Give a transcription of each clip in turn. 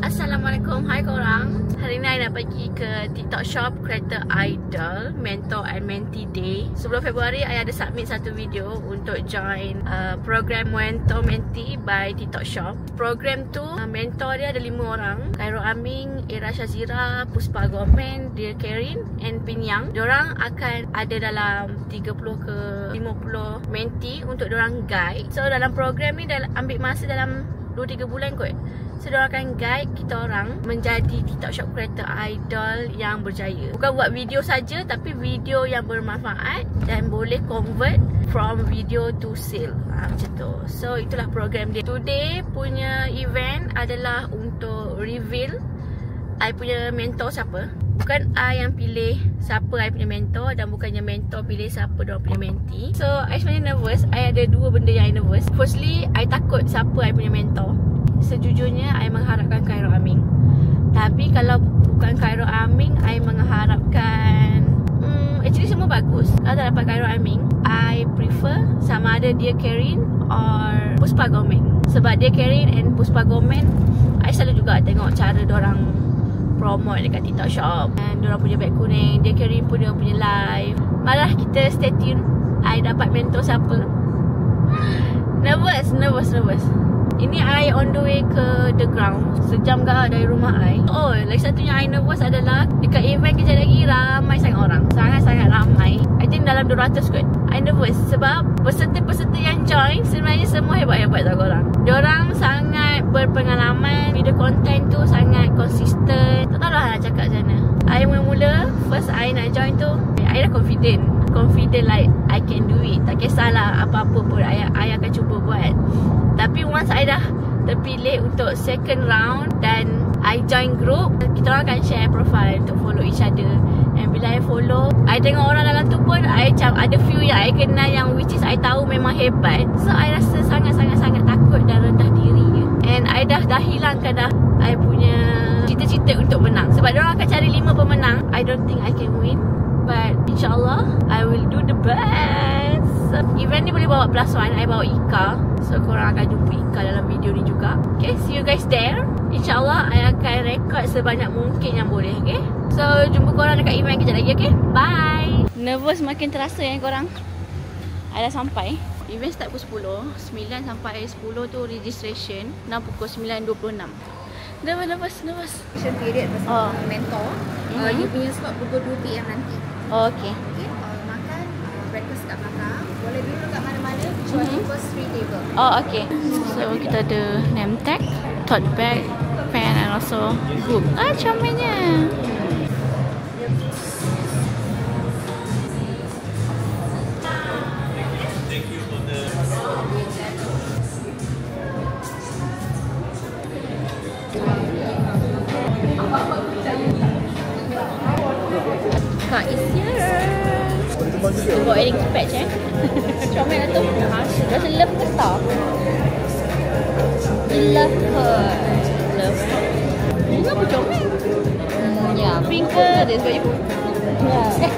Assalamualaikum, hai korang. Hari ni I nak pergi ke TikTok Shop Creator Idol Mentor and Mentee Day. Sebelum Februari, I ada submit satu video untuk join program Mentor Mentee by TikTok Shop. Program tu, mentor dia ada 5 orang. Khairul Aming, Ira Shazira, Puspa Gomen, Dear Karin and Pin Yang. Diorang akan ada dalam 30 ke 50 mentee untuk diorang guide. So dalam program ni ambil masa dalam 2-3 bulan kot. So diorang akan guide kita orang menjadi TikTok Shop Creator Idol yang berjaya. Bukan buat video saja, tapi video yang bermanfaat dan boleh convert from video to sale. Macam tu. So itulah program dia. Today punya event adalah untuk reveal I punya mentor siapa. Bukan I yang pilih siapa I punya mentor, dan bukannya mentor pilih siapa diorang punya mentee. So I sebenarnya nervous. I ada 2 benda yang I nervous. Firstly, I takut siapa I punya mentor. Sejujurnya I mengharapkan Khairul Aming. Tapi kalau bukan Khairul Aming, I mengharapkan actually semua bagus. Kalau tak dapat Khairul Aming, I prefer sama ada Dear Karin or Puspa Gomen. Sebab Dear Karin and Puspa Gomen, I selalu juga tengok cara diorang promote dekat TikTok Shop, dan diorang punya beg kuning. Dear Karin pun dia punya live. Malah kita stay tune I dapat mentor siapa. Nervous. Ini I on the way ke The Ground. Sejam ke dari rumah I. Oh, lagi satunya I nervous adalah dekat event kejap lagi ramai sangat orang. Sangat-sangat ramai. I think dalam 200 kot. I nervous sebab peserta-peserta yang join sebenarnya semua hebat-hebat tau korang. Diorang sangat berpengalaman. Video content tu sangat konsisten. Tak tahu lah nak cakap macam mana. I mula-mula first I nak join tu, I dah confident like I can do it. Tak kisahlah apa-apa pun I akan cuba buat. Tapi once I dah terpilih untuk second round dan I join group, kita orang akan share profile untuk follow each other. And bila I follow, I tengok orang dalam tu pun I macam ada few yang I kenal yang which is I tahu memang hebat. So I rasa sangat-sangat takut dan rendah diri. And I dah hilangkan dah I punya cita-cita untuk menang. Sebab diorang akan cari 5 pemenang. I don't think I can win, but insyaAllah I will do the best. Event ni boleh bawa +1. I bawa Ika. So korang akan jumpa Ika dalam video ni juga. Okay, see you guys there. InsyaAllah I akan rekod sebanyak mungkin yang boleh. Okay, so jumpa korang dekat event kejap lagi. Okay, bye. Nervous makin terasa korang. I dah sampai. Event start pukul 10. 9 sampai 10 tu registration. 6 pukul 9.26. Nervous. Period bersama mentor. You punya slot pukul 2 PM nanti. Oh, okay. Makan, breakfast kat belakang. Boleh duduk kat mana-mana, kecuali first 3 table. Oh, okay. So kita ada name tag, tote bag, pen and also book. Comelnya. Kak is here. Dia bawa wedding patch comel lah tu. Rasa love ke tak? Love her. Love her. Bunga apa comel? Ya, pink ke? Dia sebab you. Ya.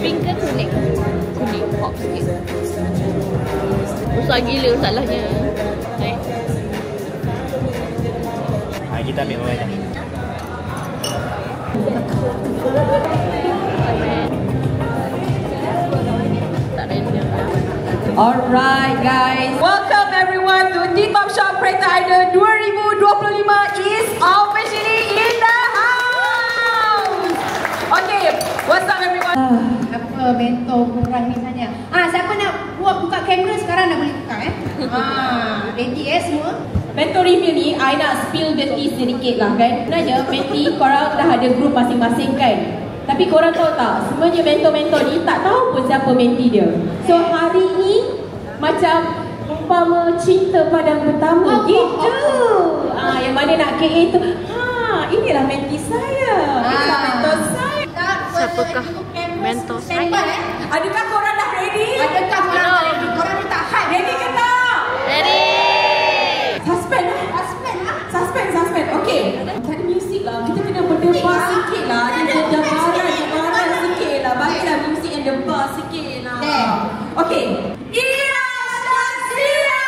Pink ke kuning? Kuning, pop sikit. Besar gila salahnya. Mari kita ambil orang ni. Alright guys, welcome everyone to TikTok Shop Creator Idol 2025 is officially in the house. Okay, what's up everyone? Apa mentor kurang ni tanya. Siapa nak buka kamera sekarang dah boleh buka ready semua? Mentor review ni, I nak spill the tea sedikit lah kan. Sebenarnya mentee korang dah ada group masing-masing kan. Tapi korang tahu tak, sebenarnya mentor-mentor ni tak tahu pun siapa mentee dia. So hari ni macam umpama cinta padang pertama gitu. Yang mana nak KA tu, inilah mentee saya. Inilah mentor saya. Siapakah mentor saya? Adakah korang dah ready? Adakah korang dah ready? Korang ni tak hype? Ready ke tak? Ready. Suspense. Okay. Tak ada music lah. Kita kena berdebar sikit lah. Dia debaran sikit lah. Bagilah music yang debar sikit lah. Okay. Ira Shazira!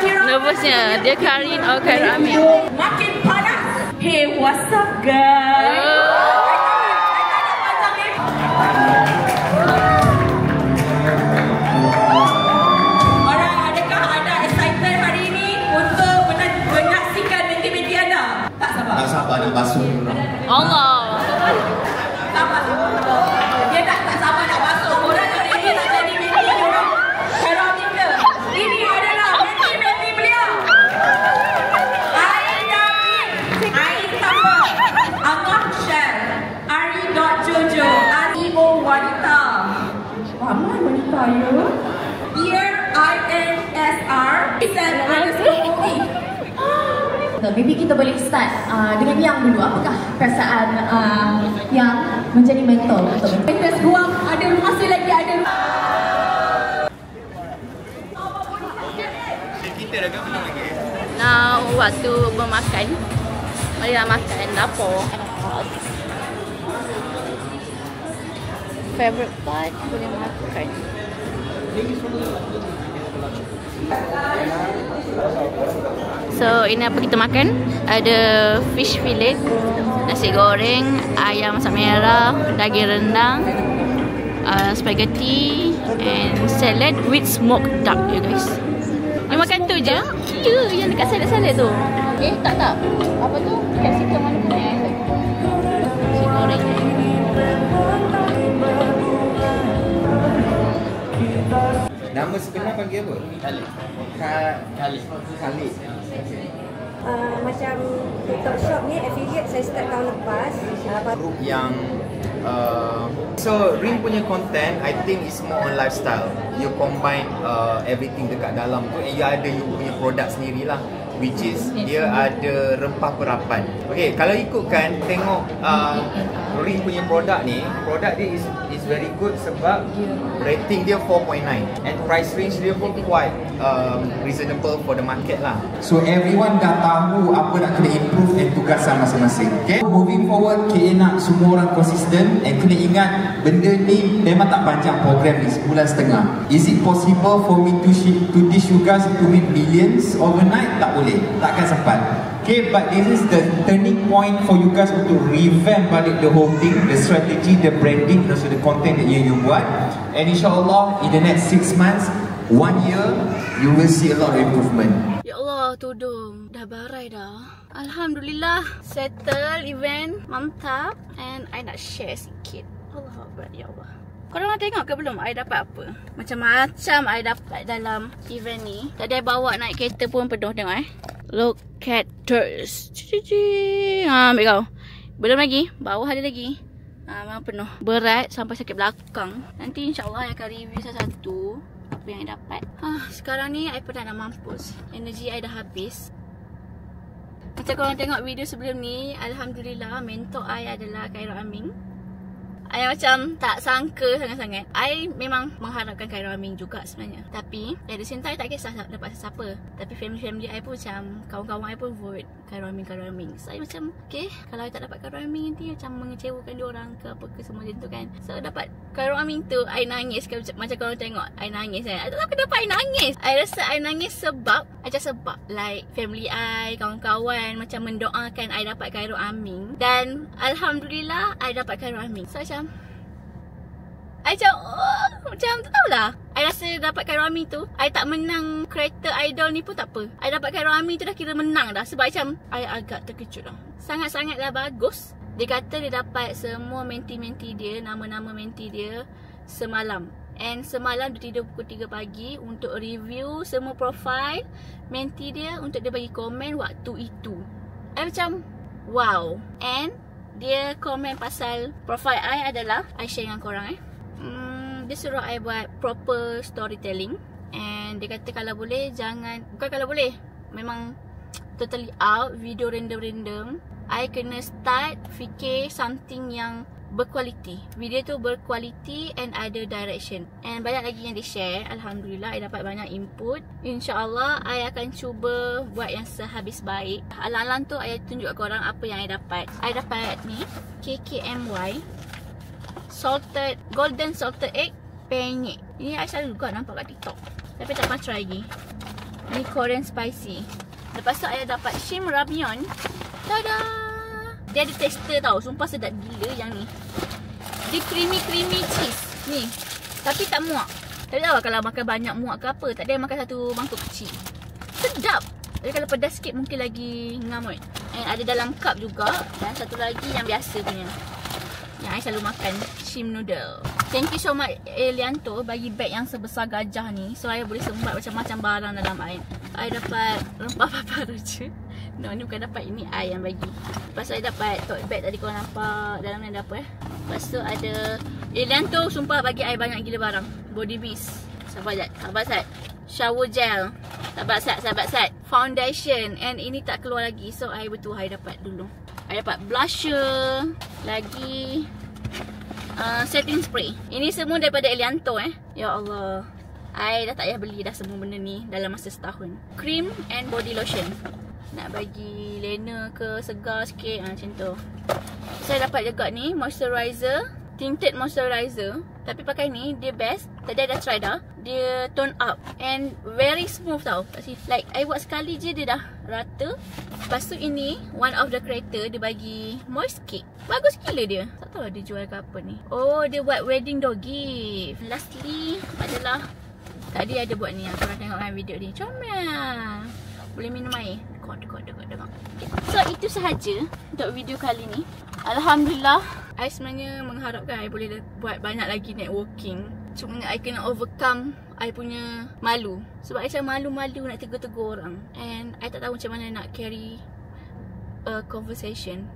Nervousnya. Dia Karin or Khairul Amin. Makin panas. Hey, what's up guys? Alright, adakah anda excited hari ini untuk menyaksikan menti-menti anda? Tak sabar. Tak sabar nak basuh. Allah. Sabar. Dia tak sabar nak basuh. Orang hari ini nak jadi menti orang. Khairul Amin ke? Ini adalah menti-menti beliau. Aida Bin, Aida Angah Syar, Ari.Jojo, Ari.O Wanita. Ramai wanita ya. Dear INSR, Isan_OE. Maybe kita boleh start dengan yang dulu. Apakah perasaan yang menjadi mentor untuk Kita ruang ada masa lagi ada. Kita dah kan belum lagi. Now waktu bermakan. Mari nak makan dapur. Favorite part boleh makan. So ini apa kita makan? Ada fish fillet, nasi goreng, ayam masak merah, daging rendang, spaghetti and salad with smoked duck you guys. Dia makan tu je? Ya, yang dekat salad-salad tu. Tak. Apa tu? Capsicum mana tu ni? Nasi goreng ni. Nama sebenar panggil apa? Khalid. Khalid. Macam TikTok shop ni affiliate saya start tahun lepas. Group yang so Ring punya content I think is more on lifestyle. You combine everything dekat dalam tu and you ada you punya produk sendirilah, which is dia ada rempah perapan. Okay, kalau ikutkan tengok Ring punya produk ni, produk dia is very good sebab rating dia 4.9 and price range dia pun quite reasonable for the market lah. So everyone dah tahu apa nak kena improve dan tugasan masing-masing. Okay, moving forward, KA nak semua orang konsisten and kena ingat benda ni memang tak panjang program ni, sebulan setengah. Is it possible for me to teach you guys to make millions overnight? Tak boleh, takkan sempat. Okay, but this is the turning point for you guys untuk revamp balik the whole thing, the strategy, the branding, also the content that you buat. And insyaAllah, in the next 6 months, 1 year, you will see a lot of improvement. Ya Allah, tudung. Dah barai dah. Alhamdulillah. Settle event. Mantap. And I nak share sikit. Allah Akbar, ya Allah. Korang nak tengok ke belum I dapat apa? Macam-macam I dapat dalam event ni. Tadi I bawa naik kereta pun penuh, tengok Look at this. Ambil kau. Belum lagi. Bawah ada lagi. Memang penuh. Berat sampai sakit belakang. Nanti insyaAllah I akan review satu-satu apa yang I dapat. Sekarang ni I pernah nak mampus. Energi I dah habis. Macam korang tengok video sebelum ni, Alhamdulillah mentor I adalah Khairul Amin. I macam tak sangka sangat-sangat. I memang mengharapkan Khairul Amin juga sebenarnya. Tapi at the same time tak kisah dapat siapa. Tapi family I pun macam, kawan-kawan I pun vote Khairul Amin. Saya macam okay, kalau I tak dapat Khairul Amin nanti macam mengecewakan diorang ke apa ke semua macam tu kan. So dapat Khairul Amin tu I nangis macam korang tengok I nangis kan. I tak tahu kenapa I nangis. I rasa I nangis sebab like family I, kawan-kawan macam mendoakan I dapat Khairul Amin. Dan Alhamdulillah I dapat Khairul Amin. So I macam tak tahulah. I rasa dapat Khairul Amin tu, I tak menang kreator idol ni pun tak apa. I dapat Khairul Amin tu dah kira menang dah. Sebab macam I agak terkejut lah. Sangat-sangatlah bagus. Dia kata dia dapat semua menti-menti dia, nama-nama menti dia semalam. And semalam dia tidur pukul 3 pagi untuk review semua profile menti dia untuk dia bagi komen waktu itu. I macam wow. And dia komen pasal profile I adalah I share dengan korang dia suruh I buat proper storytelling. And dia kata kalau boleh jangan, bukan kalau boleh, memang totally out video random. I kena start fikir something yang berkualiti. Video tu berkualiti and ada direction. And banyak lagi yang di share. Alhamdulillah I dapat banyak input. InsyaAllah I akan cuba buat yang sehabis baik. Alang-alang tu I tunjuk korang apa yang I dapat. I dapat ni KKMY salted, golden salted egg penyet. Ini I selalu juga nampak kat TikTok, tapi tak pernah try lagi. Ni Korean spicy. Lepas tu I dapat shrimp ramyeon. Tada! Dia ada tekstur tau. Sumpah sedap gila yang ni. Dia creamy cheese. Ni. Tapi tak muak. Tak tahu kalau makan banyak muak ke apa. Tak ada yang makan satu mangkuk kecil. Sedap. Jadi kalau pedas sikit mungkin lagi ngamut. And ada dalam cup juga. Dan satu lagi yang biasa punya. Yang I selalu makan. Shrimp noodle. Thank you so much Elianto bagi bag yang sebesar gajah ni. So I boleh sembat macam-macam barang dalam I. I dapat rempah papar je. No, ni bukan dapat. Ini I yang bagi. Lepas tu I dapat tote bag tadi korang nampak. Dalam ni ada apa Lepas tu ada Elianto sumpah bagi I banyak gila barang. Body mist. Sahabat Sat. Shower gel. Sahabat Sat. Foundation. And ini tak keluar lagi. So I betul I dapat dulu. I dapat blusher. Lagi setting spray. Ini semua daripada Elianto Ya Allah. I dah tak payah beli dah semua benda ni dalam masa setahun. Cream and body lotion. Nak bagi lena ke segar sikit macam tu. Saya dapat juga ni moisturizer, tinted moisturizer. Tapi pakai ni dia best. Tadi I dah try dah. Dia tone up and very smooth tau. Like I buat sekali je dia dah rata. Lepas tu ini one of the creator dia bagi moist cake. Bagus gila dia. Tak tahu dia jual ke apa ni. Oh, dia buat wedding door gift. Lastly adalah tadi ada buat ni. Korang tengokkan video ni. Comel. Boleh minum air. Dekat. Okay. So itu sahaja untuk video kali ni. Alhamdulillah. I sebenarnya mengharapkan I boleh buat banyak lagi networking. Cuma I kena overcome I punya malu. Sebab I macam malu-malu nak tegur-tegur orang. And I tak tahu macam mana nak carry a conversation.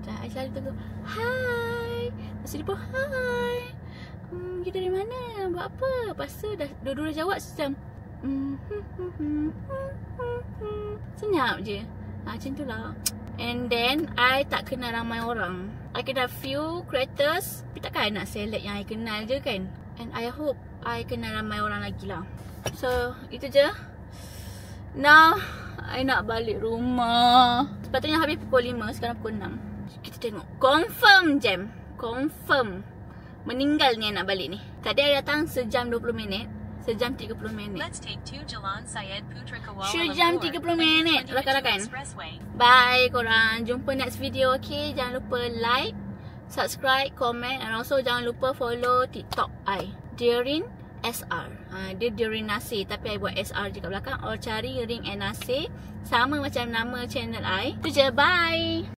Dan I selalu tegur, hi. Lepas tu dia pun, hi. You dari mana? Buat apa? Lepas tu dua-dua jawab macam senyap je. Macam tu lah. And then I tak kenal ramai orang. I kenal few creators. Tapi takkan I nak select yang I kenal je kan. And I hope I kenal ramai orang lagi lah. So itu je. Now I nak balik rumah. Sepatutnya habis pukul 5. Sekarang pukul 6. Kita tengok. Confirm jam. Confirm meninggal ni nak balik ni. Tadi I datang sejam 20 minit. Sejam 30 minit. Sejam 30 minit rakan-rakan. Bye korang. Jumpa next video, okay? Jangan lupa like, subscribe, comment, and also jangan lupa follow TikTok I, Derin SR. Dia Derin Nasir tapi I buat SR je kat belakang. Or cari Ring and Nasir. Sama macam nama channel I. Tu je, bye.